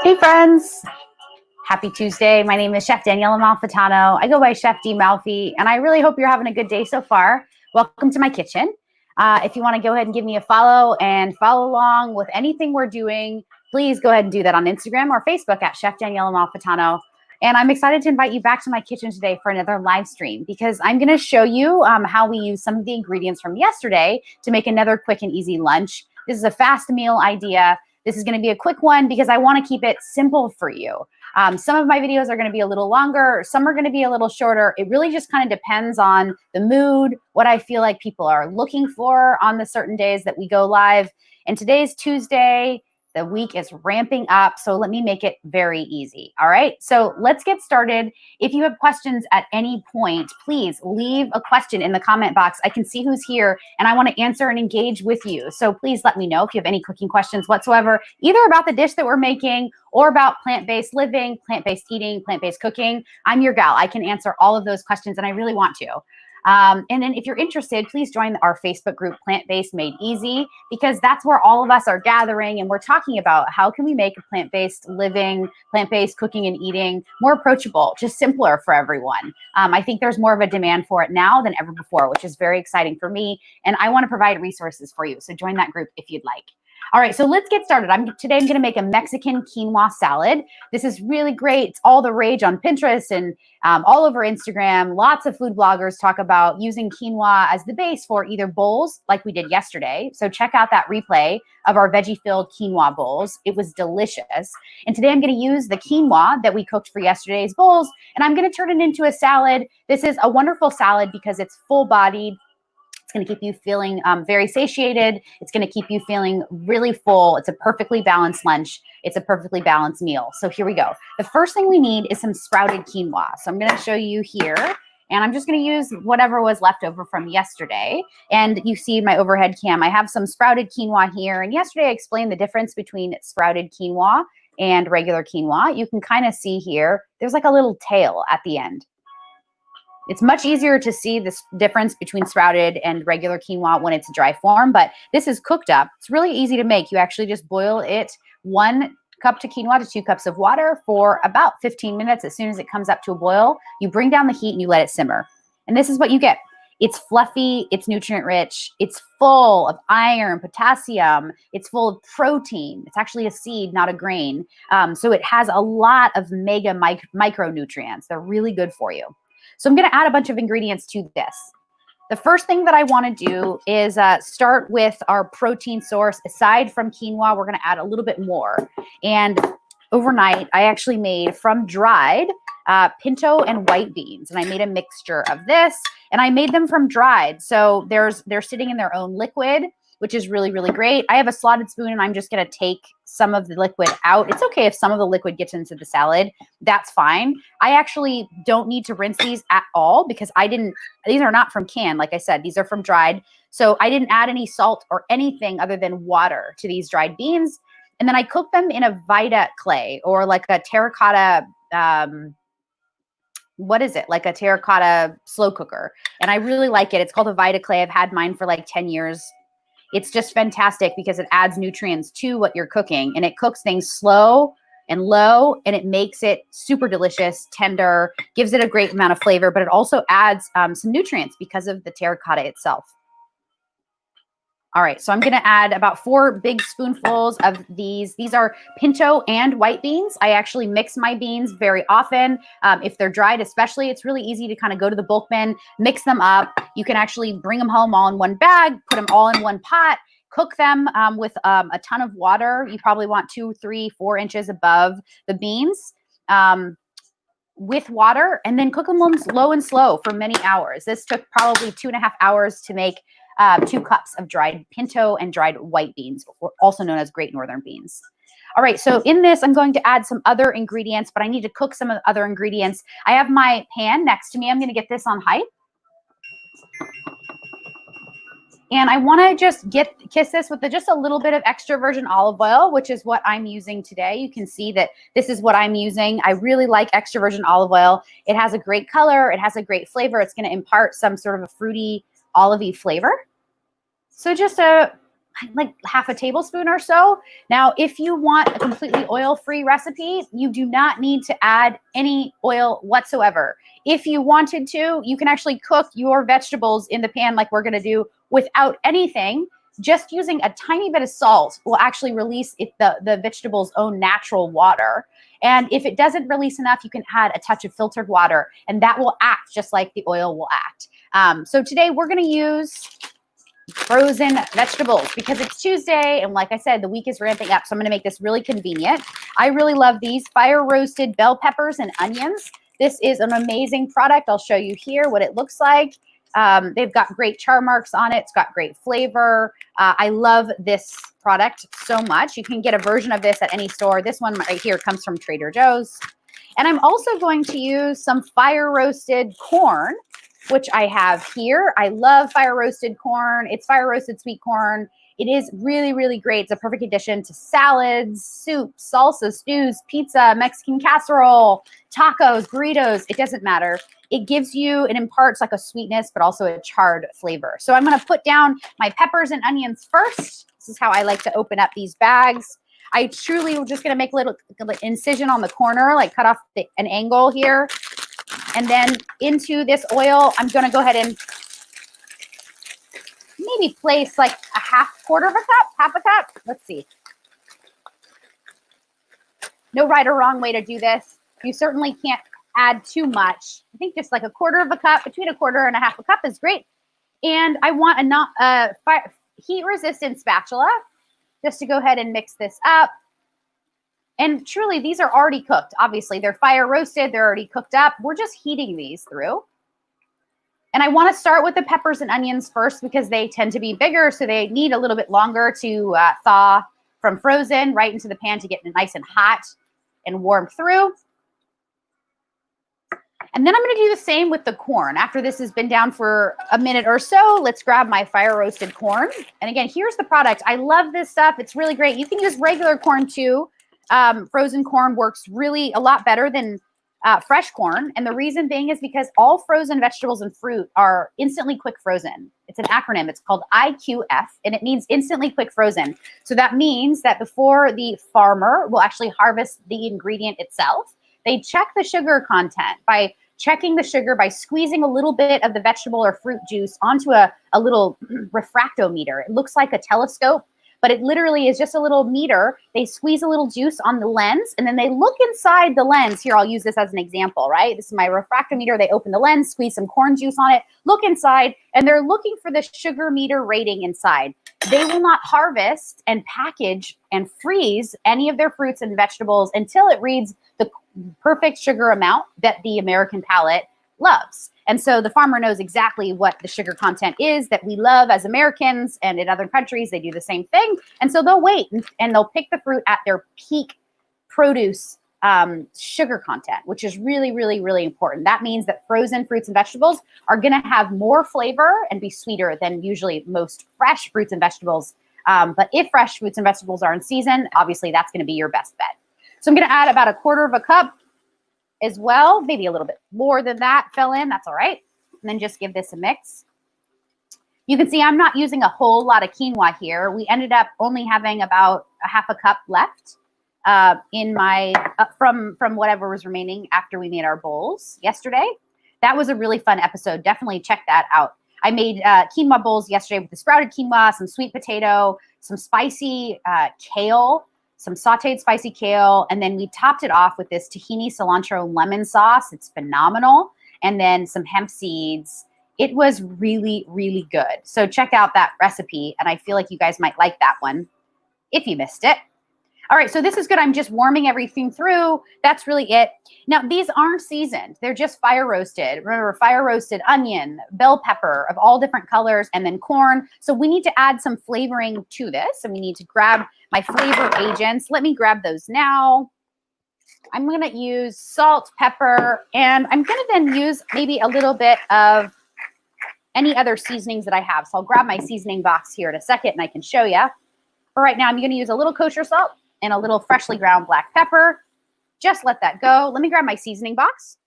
Hey friends, happy Tuesday. My name is Chef Daniela Malfitano. I go by Chef D. Malfi, and I really hope you're having a good day so far. Welcome to my kitchen. If you want to go ahead and give me a follow and follow along with anything we're doing, please go ahead and do that on Instagram or Facebook at Chef Daniela Malfitano. And I'm excited to invite you back to my kitchen today for another live stream because I'm going to show you how we use some of the ingredients from yesterday to make another quick and easy lunch. This is a fast meal idea. This is going to be a quick one because I want to keep it simple for you. Some of my videos are going to be a little longer. Some are going to be a little shorter. It really just kind of depends on the mood, what I feel like people are looking for on the certain days that we go live. And today's Tuesday. The week is ramping up, so let me make it very easy. All right, so let's get started. If you have questions at any point, please leave a question in the comment box. I can see who's here, and I want to answer and engage with you. So please let me know if you have any cooking questions whatsoever, either about the dish that we're making or about plant-based living, plant-based eating, plant-based cooking. I'm your gal. I can answer all of those questions, and I really want to. And then if you're interested, please join our Facebook group, Plant-Based Made Easy, because that's where all of us are gathering and we're talking about how can we make a plant-based living, plant-based cooking and eating more approachable, just simpler for everyone. I think there's more of a demand for it now than ever before, which is very exciting for me. And I want to provide resources for you. So join that group if you'd like. All right, so let's get started. Today I'm going to make a Mexican quinoa salad. This is really great. It's all the rage on Pinterest and all over Instagram. Lots of food bloggers talk about using quinoa as the base for either bowls like we did yesterday. So check out that replay of our veggie-filled quinoa bowls. It was delicious. And today I'm going to use the quinoa that we cooked for yesterday's bowls, and I'm going to turn it into a salad. This is a wonderful salad because it's full-bodied. It's going to keep you feeling very satiated. It's going to keep you feeling really full. It's a perfectly balanced lunch. It's a perfectly balanced meal. So here we go. The first thing we need is some sprouted quinoa. So I'm going to show you here. And I'm just going to use whatever was left over from yesterday. And you see my overhead cam. I have some sprouted quinoa here. And yesterday I explained the difference between sprouted quinoa and regular quinoa. You can kind of see here, there's like a little tail at the end. It's much easier to see this difference between sprouted and regular quinoa when it's dry form, but this is cooked up. It's really easy to make. You actually just boil it 1 cup to quinoa to 2 cups of water for about 15 minutes. As soon as it comes up to a boil, you bring down the heat and you let it simmer. And this is what you get. It's fluffy, it's nutrient rich, it's full of iron, potassium, it's full of protein. It's actually a seed, not a grain. So it has a lot of mega micronutrients. They're really good for you. So I'm going to add a bunch of ingredients to this. The first thing that I want to do is start with our protein source. Aside from quinoa, we're going to add a little bit more. And overnight, I actually made from dried pinto and white beans. And I made a mixture of this. And I made them from dried. So they're sitting in their own liquid, which is really, really great. I have a slotted spoon and I'm just going to take some of the liquid out. It's okay if some of the liquid gets into the salad. That's fine. I actually don't need to rinse these at all because these are not from canned. Like I said, these are from dried. So I didn't add any salt or anything other than water to these dried beans. And then I cooked them in a Vita clay or like a terracotta, what is it? Like a terracotta slow cooker. And I really like it. It's called a Vita clay. I've had mine for like 10 years. It's just fantastic because it adds nutrients to what you're cooking and it cooks things slow and low and it makes it super delicious, tender, gives it a great amount of flavor, but it also adds some nutrients because of the terracotta itself. All right, so I'm going to add about 4 big spoonfuls of these. These are pinto and white beans. I actually mix my beans very often. If they're dried especially, it's really easy to kind of go to the bulk bin, mix them up. You can actually bring them home all in one bag, put them all in one pot, cook them with a ton of water. You probably want 2, 3, 4 inches above the beans with water, and then cook them low and slow for many hours. This took probably 2.5 hours to make 2 cups of dried pinto and dried white beans, also known as Great Northern beans. All right, so in this, I'm going to add some other ingredients, but I need to cook some of the other ingredients. I have my pan next to me. I'm going to get this on high. And I want to just kiss this with just a little bit of extra virgin olive oil, which is what I'm using today. You can see that this is what I'm using. I really like extra virgin olive oil. It has a great color. It has a great flavor. It's going to impart some sort of a fruity, olivey flavor. So just a like half a tablespoon or so. Now, if you want a completely oil-free recipe, you do not need to add any oil whatsoever. If you wanted to, you can actually cook your vegetables in the pan like we're going to do without anything. Just using a tiny bit of salt will actually release the vegetable's own natural water. And if it doesn't release enough, you can add a touch of filtered water, and that will act just like the oil will act. So today we're going to use frozen vegetables because it's Tuesday, and like I said, the week is ramping up, so I'm going to make this really convenient. I really love these fire roasted bell peppers and onions. This is an amazing product. I'll show you here what it looks like. They've got great char marks on it. It's got great flavor. I love this product so much. You can get a version of this at any store. This one right here comes from Trader Joe's. And I'm also going to use some fire roasted corn, which I have here. I love fire roasted corn. It's fire roasted sweet corn. It is really, really great. It's a perfect addition to salads, soups, salsa, stews, pizza, Mexican casserole, tacos, burritos. It doesn't matter. It gives you, it imparts like a sweetness, but also a charred flavor. So I'm going to put down my peppers and onions first. This is how I like to open up these bags. I truly am just going to make a little incision on the corner, like cut off an angle here. And then into this oil, I'm going to go ahead and maybe place like a quarter of a cup, half a cup. Let's see. No right or wrong way to do this. You certainly can't add too much. I think just like a quarter of a cup, between a quarter and a half a cup is great. And I want a heat-resistant spatula just to go ahead and mix this up. And truly, these are already cooked. Obviously, they're fire roasted. They're already cooked up. We're just heating these through. And I want to start with the peppers and onions first because they tend to be bigger, so they need a little bit longer to thaw from frozen right into the pan to get nice and hot and warm through. And then I'm going to do the same with the corn. After this has been down for a minute or so, let's grab my fire roasted corn. And again, here's the product. I love this stuff. It's really great. You can use regular corn too. Frozen corn works really a lot better than fresh corn. And the reason being is because all frozen vegetables and fruit are instantly quick frozen. It's an acronym. It's called IQF, and it means instantly quick frozen. So that means that before the farmer will actually harvest the ingredient itself, they check the sugar content by checking the sugar by squeezing a little bit of the vegetable or fruit juice onto a little refractometer. It looks like a telescope, but it literally is just a little meter. They squeeze a little juice on the lens, and then they look inside the lens. Here, I'll use this as an example, right? This is my refractometer. They open the lens, squeeze some corn juice on it, look inside, and they're looking for the sugar meter rating inside. They will not harvest and package and freeze any of their fruits and vegetables until it reads the perfect sugar amount that the American palate loves. And so the farmer knows exactly what the sugar content is that we love as Americans, and in other countries, they do the same thing. And so they'll wait and they'll pick the fruit at their peak produce sugar content, which is really, really, really important. That means that frozen fruits and vegetables are going to have more flavor and be sweeter than usually most fresh fruits and vegetables. But if fresh fruits and vegetables are in season, obviously that's going to be your best bet. So I'm going to add about a quarter of a cup as well, maybe a little bit more than that fell in. That's all right. And then just give this a mix. You can see I'm not using a whole lot of quinoa here. We ended up only having about a half a cup left in my from whatever was remaining after we made our bowls yesterday. That was a really fun episode. Definitely check that out. I made quinoa bowls yesterday with the sprouted quinoa, some sweet potato, some spicy kale, some sauteed spicy kale, and then we topped it off with this tahini cilantro lemon sauce. It's phenomenal. And then some hemp seeds. It was really, really good. So check out that recipe, and I feel like you guys might like that one if you missed it. All right, so this is good. I'm just warming everything through. That's really it. Now, these aren't seasoned. They're just fire roasted. Remember, fire roasted onion, bell pepper of all different colors, and then corn. So we need to add some flavoring to this, and we need to grab my flavor agents. Let me grab those now. I'm going to use salt, pepper, and I'm going to then use maybe a little bit of any other seasonings that I have. So I'll grab my seasoning box here in a second, and I can show you. For right now, I'm going to use a little kosher salt and a little freshly ground black pepper. Just let that go. Let me grab my seasoning box.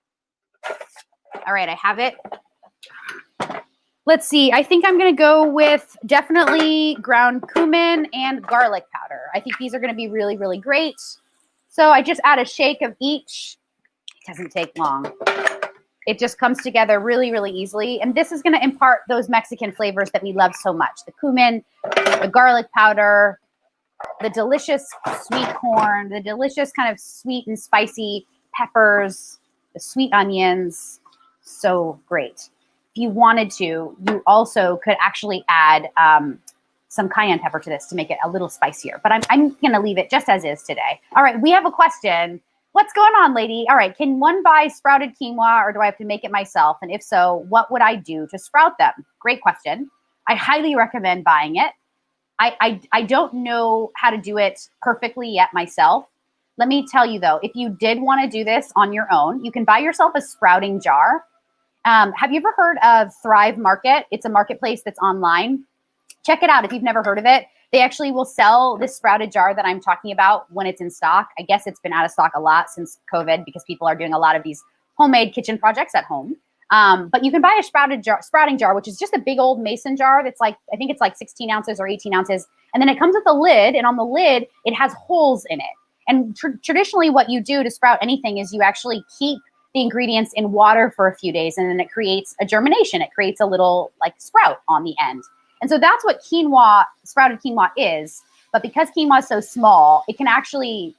All right, I have it. Let's see. I think I'm going to go with definitely ground cumin and garlic powder. I think these are going to be really, really great. So I just add a shake of each. It doesn't take long. It just comes together really, really easily. And this is going to impart those Mexican flavors that we love so much. The cumin, the garlic powder, the delicious sweet corn, the delicious kind of sweet and spicy peppers, the sweet onions. So great. If you wanted to, you also could actually add some cayenne pepper to this to make it a little spicier. But I'm going to leave it just as is today. All right, we have a question. What's going on, lady? All right, can one buy sprouted quinoa or do I have to make it myself? And if so, what would I do to sprout them? Great question. I highly recommend buying it. I don't know how to do it perfectly yet myself. Let me tell you though, if you did want to do this on your own, you can buy yourself a sprouting jar. Have you ever heard of Thrive Market? It's a marketplace that's online. Check it out if you've never heard of it. They actually will sell this sprouted jar that I'm talking about when it's in stock. I guess it's been out of stock a lot since COVID because people are doing a lot of these homemade kitchen projects at home. But you can buy a sprouting jar, which is just a big old mason jar that's like, I think it's like 16 ounces or 18 ounces. And then it comes with a lid, and on the lid, it has holes in it. And traditionally what you do to sprout anything is you actually keep the ingredients in water for a few days, and then it creates a germination. It creates a little like sprout on the end. And so that's what quinoa, sprouted quinoa is. But because quinoa is so small, it can actually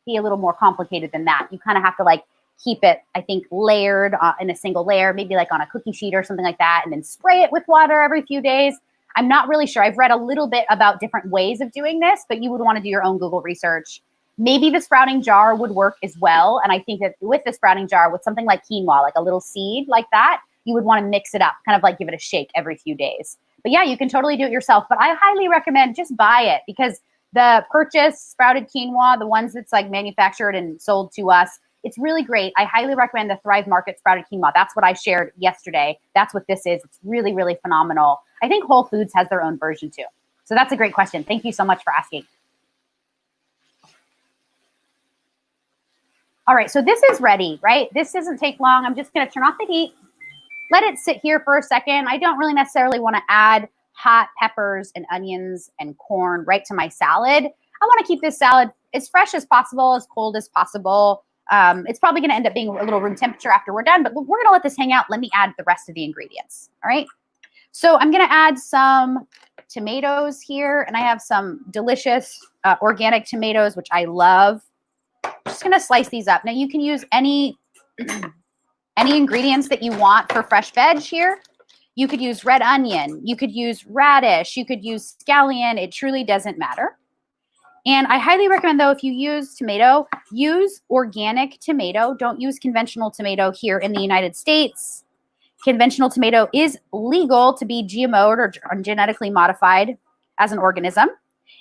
be a little more complicated than that. You kind of have to like keep it, I think, layered in a single layer, maybe like on a cookie sheet or something like that, and then spray it with water every few days. I'm not really sure. I've read a little bit about different ways of doing this, but you would want to do your own Google research. Maybe the sprouting jar would work as well. And I think that with the sprouting jar, with something like quinoa, like a little seed like that, you would want to mix it up, kind of like give it a shake every few days. But yeah, you can totally do it yourself. But I highly recommend just buy it, because the purchased sprouted quinoa, the ones that's like manufactured and sold to us, it's really great. I highly recommend the Thrive Market sprouted quinoa. That's what I shared yesterday. That's what this is. It's really, really phenomenal. I think Whole Foods has their own version too. So that's a great question. Thank you so much for asking. All right, so this is ready, right? This doesn't take long. I'm just gonna turn off the heat. Let it sit here for a second. I don't really necessarily want to add hot peppers and onions and corn right to my salad. I want to keep this salad as fresh as possible, as cold as possible. It's probably going to end up being a little room temperature after we're done, but we're going to let this hang out. Let me add the rest of the ingredients. All right. So I'm going to add some tomatoes here, and I have some delicious organic tomatoes, which I love. Just going to slice these up. Now you can use any ingredients that you want for fresh veg here. You could use red onion. You could use radish. You could use scallion. It truly doesn't matter. And I highly recommend, though, if you use tomato, use organic tomato. Don't use conventional tomato here in the United States. Conventional tomato is legal to be GMO'd or genetically modified as an organism.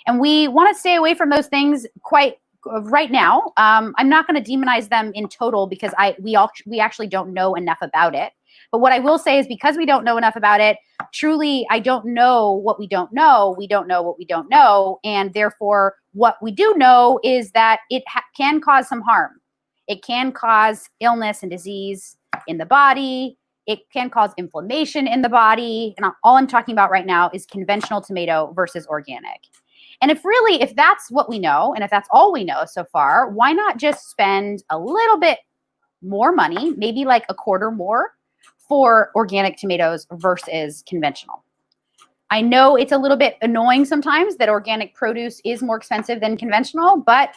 And we want to stay away from those things quite right now. I'm not going to demonize them in total because we actually don't know enough about it. But what I will say is, because we don't know enough about it, truly, I don't know what we don't know. We don't know what we don't know. And therefore, what we do know is that it can cause some harm. It can cause illness and disease in the body. It can cause inflammation in the body. And all I'm talking about right now is conventional tomato versus organic. And if that's what we know, and if that's all we know so far, why not just spend a little bit more money, maybe like a quarter more, for organic tomatoes versus conventional? I know it's a little bit annoying sometimes that organic produce is more expensive than conventional, but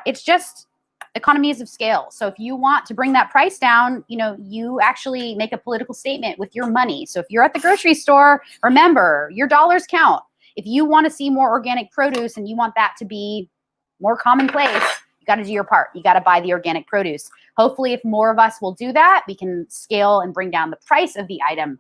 it's just economies of scale. So if you want to bring that price down, you actually make a political statement with your money. So if you're at the grocery store, remember, your dollars count. If you want to see more organic produce and you want that to be more commonplace, you got to do your part. You got to buy the organic produce. Hopefully, if more of us will do that, we can scale and bring down the price of the item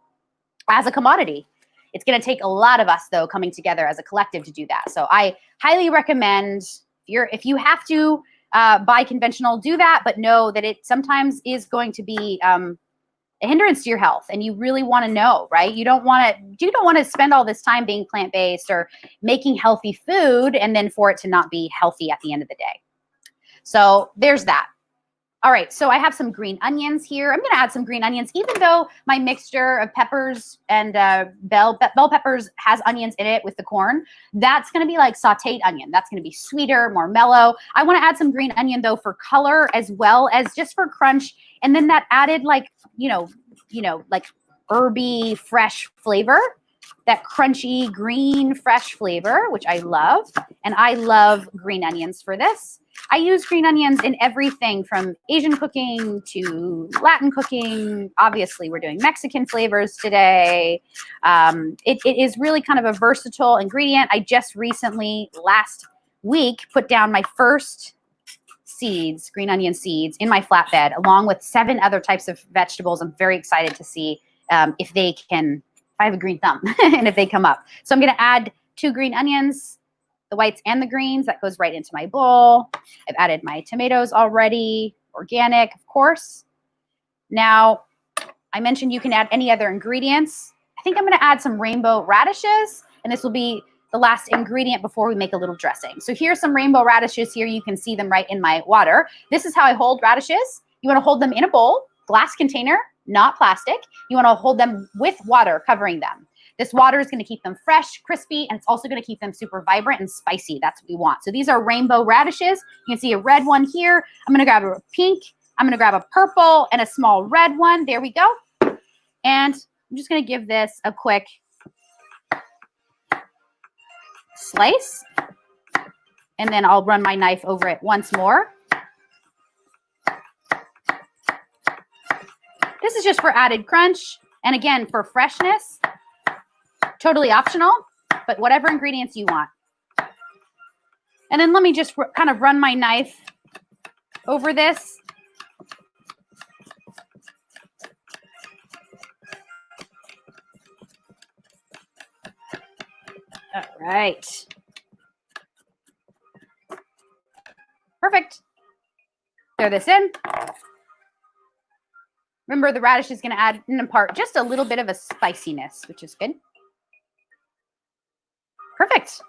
as a commodity. It's going to take a lot of us, though, coming together as a collective to do that. So I highly recommend, if you have to buy conventional, do that, but know that it sometimes is going to be a hindrance to your health, and you really want to know, right? You don't want to spend all this time being plant-based or making healthy food and then for it to not be healthy at the end of the day. So there's that. All right, so I have some green onions here. I'm going to add some green onions, even though my mixture of peppers and bell peppers has onions in it with the corn. That's going to be like sauteed onion. That's going to be sweeter, more mellow. I want to add some green onion though for color as well as just for crunch. And then that added like, like herby, fresh flavor, that crunchy, green, fresh flavor, which I love. And I love green onions for this. I use green onions in everything from Asian cooking to Latin cooking. Obviously, we're doing Mexican flavors today. It is really kind of a versatile ingredient. I just recently, last week, put down my first seeds, green onion seeds, in my flatbed, along with 7 other types of vegetables. I'm very excited to see if I have a green thumb, and if they come up. So I'm going to add 2 green onions, the whites and the greens. That goes right into my bowl. I've added my tomatoes already, organic, of course. Now, I mentioned you can add any other ingredients. I think I'm going to add some rainbow radishes, and this will be the last ingredient before we make a little dressing. So here's some rainbow radishes here. You can see them right in my water. This is how I hold radishes. You want to hold them in a bowl, glass container, not plastic. You want to hold them with water covering them. This water is going to keep them fresh, crispy, and it's also going to keep them super vibrant and spicy. That's what we want. So these are rainbow radishes. You can see a red one here. I'm going to grab a pink. I'm going to grab a purple and a small red one. There we go. And I'm just going to give this a quick slice. And then I'll run my knife over it once more. This is just for added crunch. And again, for freshness. Totally optional, but whatever ingredients you want. And then let me just kind of run my knife over this. All right. Perfect. Throw this in. Remember, the radish is going to add and impart just a little bit of a spiciness, which is good. Perfect.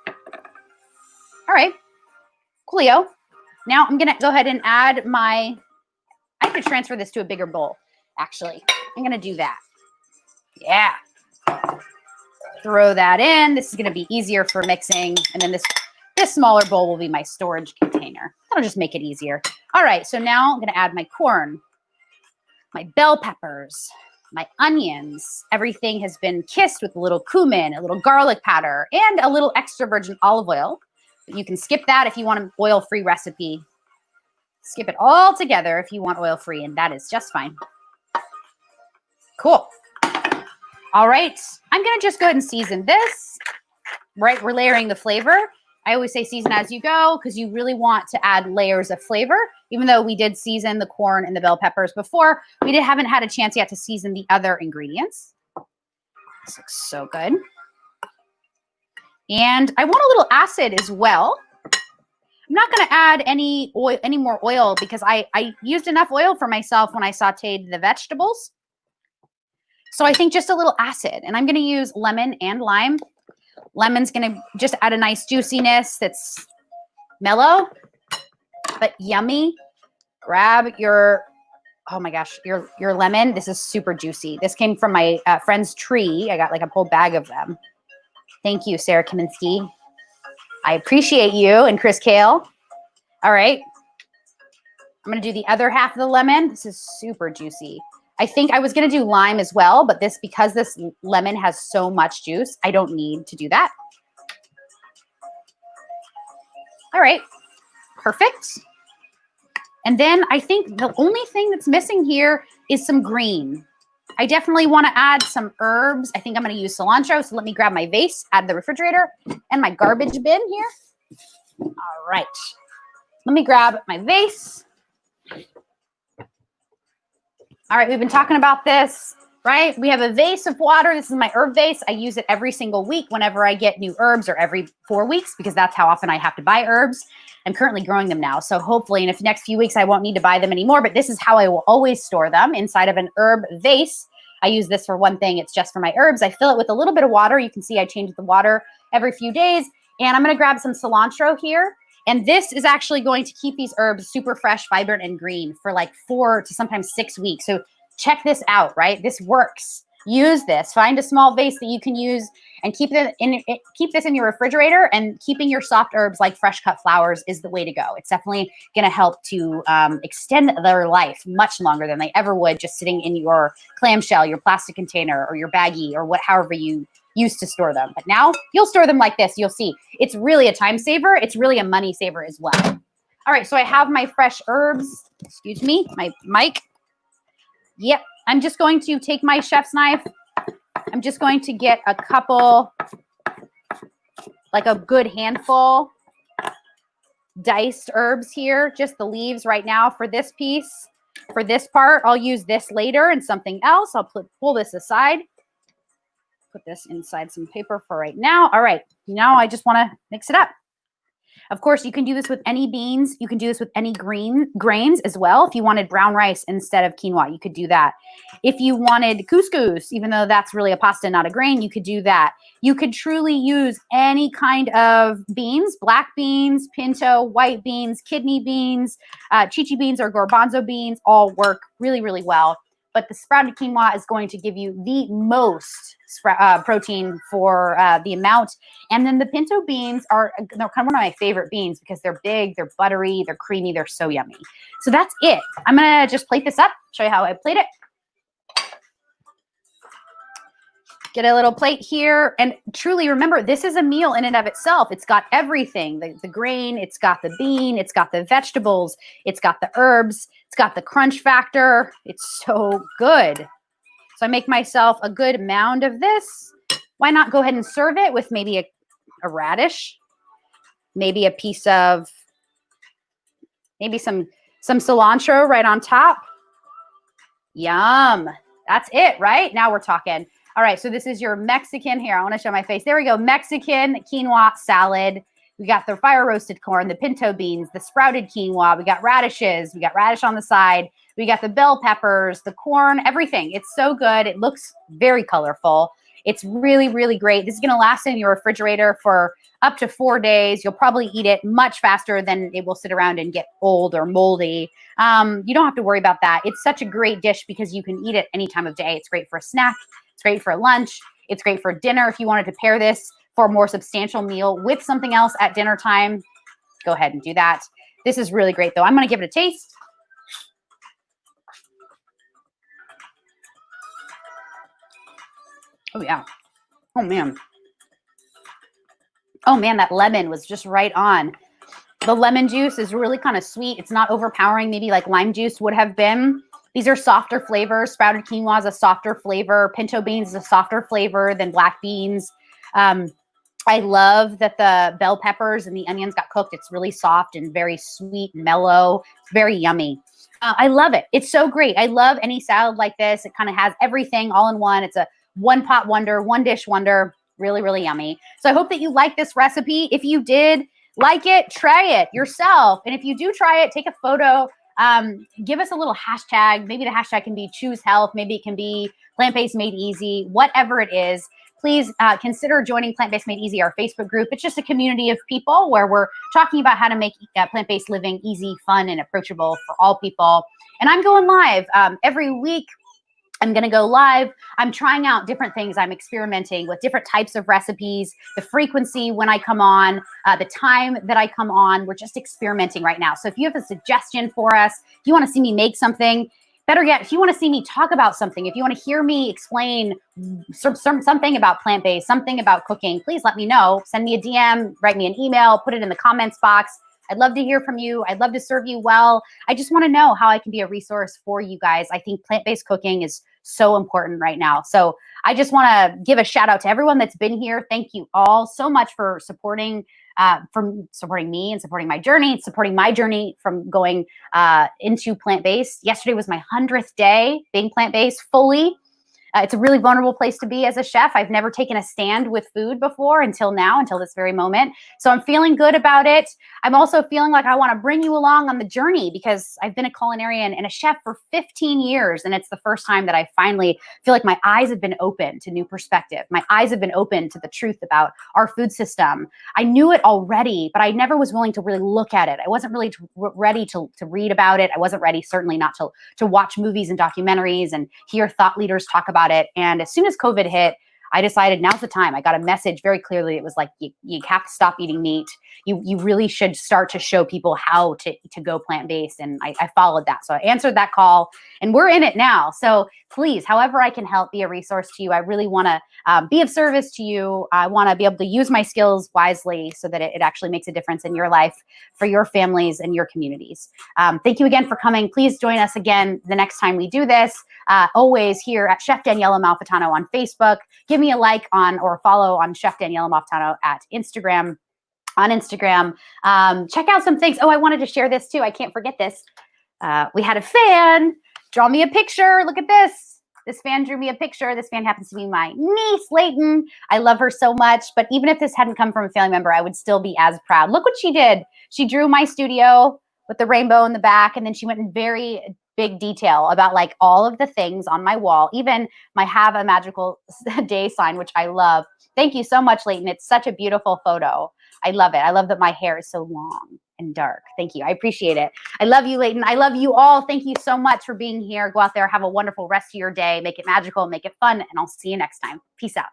All right. Coolio. Now I'm going to go ahead and add I have to transfer this to a bigger bowl, actually. I'm going to do that. Yeah. Throw that in. This is going to be easier for mixing. And then this smaller bowl will be my storage container. That'll just make it easier. All right. So now I'm going to add my corn, my bell peppers, my onions. Everything has been kissed with a little cumin, a little garlic powder, and a little extra virgin olive oil. But you can skip that if you want an oil-free recipe. Skip it all together if you want oil-free, and that is just fine. Cool. All right. I'm going to just go ahead and season this. Right? We're layering the flavor. I always say season as you go because you really want to add layers of flavor. Even though we did season the corn and the bell peppers before, we haven't had a chance yet to season the other ingredients. This looks so good. And I want a little acid as well. I'm not going to add any more oil because I used enough oil for myself when I sauteed the vegetables. So I think just a little acid. And I'm going to use lemon and lime. Lemon's going to just add a nice juiciness that's mellow but yummy. Grab your, oh my gosh, your lemon. This is super juicy. This came from my friend's tree. I got like a whole bag of them. Thank you, Sarah Kaminsky. I appreciate you, and Chris Kale. All right. I'm going to do the other half of the lemon. This is super juicy. I think I was going to do lime as well, but because this lemon has so much juice, I don't need to do that. All right. Perfect. And then I think the only thing that's missing here is some green. I definitely want to add some herbs. I think I'm going to use cilantro. So let me grab my vase out of the refrigerator and my garbage bin here. All right. Let me grab my vase. All right, we've been talking about this, right? We have a vase of water. This is my herb vase. I use it every single week whenever I get new herbs, or every 4 weeks, because that's how often I have to buy herbs. I'm currently growing them now. So hopefully in the next few weeks, I won't need to buy them anymore, but this is how I will always store them, inside of an herb vase. I use this for one thing. It's just for my herbs. I fill it with a little bit of water. You can see I change the water every few days. And I'm going to grab some cilantro here. And this is actually going to keep these herbs super fresh, vibrant, and green for like 4 to sometimes 6 weeks. So check this out, right? This works. Use this. Find a small vase that you can use and keep this in your refrigerator. And keeping your soft herbs like fresh cut flowers is the way to go. It's definitely going to help to extend their life much longer than they ever would just sitting in your clamshell, your plastic container, or your baggie, or however you used to store them. But now you'll store them like this. You'll see it's really a time saver. It's really a money saver as well. All right, so I have my fresh herbs. Excuse me, my mic. Yep, I'm just going to take my chef's knife. I'm just going to get a couple, like a good handful, diced herbs here, just the leaves right now for this piece. For this part, I'll use this later and something else. I'll pull this aside. Put this inside some paper for right now. All right, now I just want to mix it up. Of course, you can do this with any beans. You can do this with any grains as well. If you wanted brown rice instead of quinoa, you could do that. If you wanted couscous, even though that's really a pasta, not a grain, you could do that. You could truly use any kind of beans, black beans, pinto, white beans, kidney beans, chichi beans, or garbanzo beans, all work really, really well. But the sprouted quinoa is going to give you the most protein for the amount. And then the pinto beans they're kind of one of my favorite beans because they're big, they're buttery, they're creamy, they're so yummy. So that's it. I'm going to just plate this up, show you how I plate it. Get a little plate here. And truly remember, this is a meal in and of itself. It's got everything, the grain, it's got the bean, it's got the vegetables, it's got the herbs, it's got the crunch factor. It's so good. So I make myself a good mound of this. Why not go ahead and serve it with maybe a radish, maybe a piece of, maybe some cilantro right on top. Yum. That's it, right? Now we're talking. All right, so this is your Mexican, here, I want to show my face. There we go, Mexican quinoa salad. We got the fire roasted corn, the pinto beans, the sprouted quinoa. We got radishes. We got radish on the side. We got the bell peppers, the corn, everything. It's so good. It looks very colorful. It's really, really great. This is going to last in your refrigerator for up to 4 days. You'll probably eat it much faster than it will sit around and get old or moldy. You don't have to worry about that. It's such a great dish because you can eat it any time of day. It's great for a snack. It's great for lunch. It's great for dinner. If you wanted to pair this for a more substantial meal with something else at dinner time, go ahead and do that. This is really great, though. I'm going to give it a taste. Oh, yeah. Oh, man. Oh, man, that lemon was just right on. The lemon juice is really kind of sweet. It's not overpowering, maybe like lime juice would have been. These are softer flavors. Sprouted quinoa is a softer flavor. Pinto beans is a softer flavor than black beans. I love that the bell peppers and the onions got cooked. It's really soft and very sweet, mellow. It's very yummy. I love it. It's so great. I love any salad like this. It kind of has everything all in one. It's a one pot wonder, one dish wonder. Really, really yummy. So I hope that you like this recipe. If you did like it, try it yourself. And if you do try it, take a photo. Give us a little hashtag. Maybe the hashtag can be choose health. Maybe it can be plant-based made easy, whatever it is. Please consider joining Plant-Based Made Easy, our Facebook group. It's just a community of people where we're talking about how to make plant-based living easy, fun, and approachable for all people. And I'm going live every week. I'm going to go live. I'm trying out different things. I'm experimenting with different types of recipes, the frequency when I come on, the time that I come on. We're just experimenting right now. So if you have a suggestion for us, if you want to see me make something, better yet, if you want to see me talk about something, if you want to hear me explain something about plant-based, something about cooking, please let me know. Send me a DM, write me an email, put it in the comments box. I'd love to hear from you. I'd love to serve you well. I just want to know how I can be a resource for you guys. I think plant-based cooking is so important right now. So I just want to give a shout out to everyone that's been here. Thank you all so much for supporting me and supporting my journey from going into plant-based. Yesterday was my 100th day being plant-based fully. It's a really vulnerable place to be as a chef. I've never taken a stand with food before until now, until this very moment. So I'm feeling good about it. I'm also feeling like I want to bring you along on the journey because I've been a culinarian and a chef for 15 years. And it's the first time that I finally feel like my eyes have been open to new perspective. My eyes have been open to the truth about our food system. I knew it already, but I never was willing to really look at it. I wasn't really ready to read about it. I wasn't ready, certainly not to watch movies and documentaries and hear thought leaders talk about it. And as soon as COVID hit, I decided now's the time. I got a message very clearly. It was like, you have to stop eating meat. You really should start to show people how to go plant-based. And I followed that. So I answered that call and we're in it now. So please, however I can help, be a resource to you. I really want to be of service to you. I want to be able to use my skills wisely so that it actually makes a difference in your life, for your families and your communities. Thank you again for coming. Please join us again the next time we do this. Always here at Chef Daniela Malfitano on Facebook. Give me a like on or follow on Chef Daniela Malfitano at Instagram. On Instagram, check out some things. Oh, I wanted to share this too. I can't forget this. We had a fan draw me a picture. Look at this. This fan drew me a picture. This fan happens to be my niece, Layton. I love her so much. But even if this hadn't come from a family member, I would still be as proud. Look what she did. She drew my studio with the rainbow in the back. And then she went in very big detail about like all of the things on my wall, even my have a magical day sign, which I love. Thank you so much, Layton. It's such a beautiful photo. I love it. I love that my hair is so long and dark. Thank you. I appreciate it. I love you, Layton. I love you all. Thank you so much for being here. Go out there, have a wonderful rest of your day. Make it magical, make it fun, and I'll see you next time. Peace out.